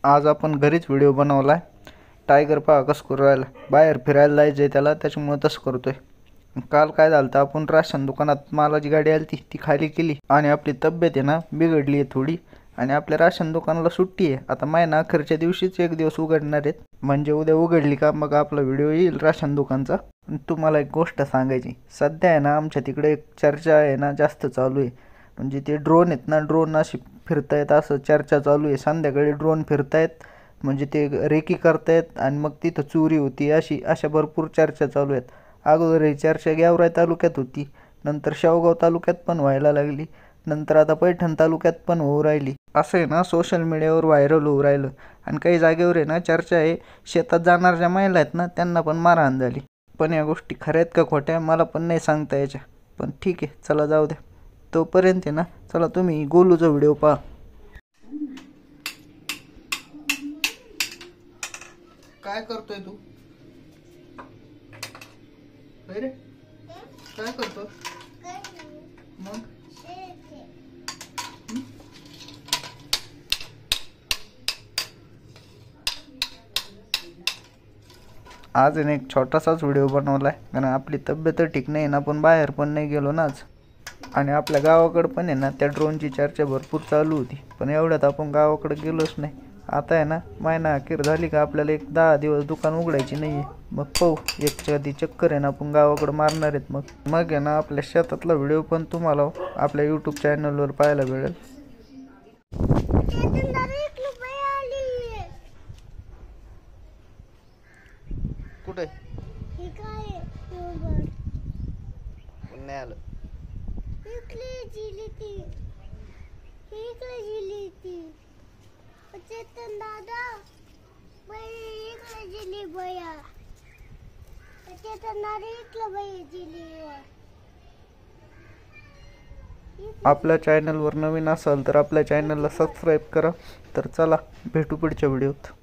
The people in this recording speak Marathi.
आज आपण घरीच व्हिडिओ बनवलाय। टायगर पहा कसं करू राहिला, बाहेर फिरायला जायचंय त्याला, त्याच्यामुळे तसं करतोय। काल काय झालं तर आपण राशन दुकानात मालाची गाडी आली ती खाली केली आणि आपली तब्येत आहे ना बिघडली आहे थोडी। आणि आपल्या राशन दुकानाला सुट्टी आहे आता, महिना अखेरच्या दिवशीच एक दिवस उघडणार आहेत, म्हणजे उद्या उघडली का मग आपला व्हिडिओ येईल राशन दुकानचा। तुम्हाला एक गोष्ट सांगायची, सध्या आहे ना आमच्या तिकडे एक चर्चा आहे ना जास्त चालू आहे, म्हणजे ते ड्रोन आहेत ना, ड्रोन अशी फिरतायत असं चर्चा चालू आहे। संध्याकाळी ड्रोन फिरतायत म्हणजे ते रेकी करतायत आणि मग तिथं चोरी होती, अशा भरपूर चर्चा चालू आहेत। अगोदर ही चर्चा गेवराई तालुक्यात होती, नंतर शेवगाव तालुक्यात पण व्हायला लागली, नंतर आता पैठण तालुक्यात पण होऊ राहिली। असं आहे ना सोशल मीडियावर व्हायरल होऊ राहिलं। आणि काही जागेवर आहे ना चर्चा आहे शेतात जाणाऱ्या ज्या महिला आहेत ना त्यांना पण मारहाण झाली। पण या गोष्टी खऱ्या आहेत का खोट्या मला पण नाही सांगता यायच्या, पण ठीक आहे चला जाऊ द्या। तोपर्यंत आहे ना चला तुम्ही गोलूचा व्हिडिओ पहा। काय करतोय तू? रे काय करतो मग? आज एक छोटासाच व्हिडिओ बनवलाय, कारण आपली तब्येत ठीक नाही ना, आपण बाहेर पण नाही गेलो ना आज। आणि आपल्या गावाकडे पण आहे ना त्या ड्रोनची चर्चा भरपूर चालू होती, पण एवढ्यात आपण गावाकडे गेलोच नाही। आता आहे ना महिना अखेर झाली का आपल्याला एक 10 दिवस दुकान उघडायची नाही आहे, मग पाहू एकच्या आधी चक्कर आहे ना आपण गावाकडे मारणार आहेत। मग आहे ना आपल्या शेतातला व्हिडिओ पण तुम्हाला आपल्या यूट्यूब चॅनलवर पाहायला मिळेल। कुठे नाही आलं? आपल्या चॅनलवर नवीन असाल तर आपल्या चॅनलला सबस्क्राईब करा। तर चला भेटू पुढच्या व्हिडिओत।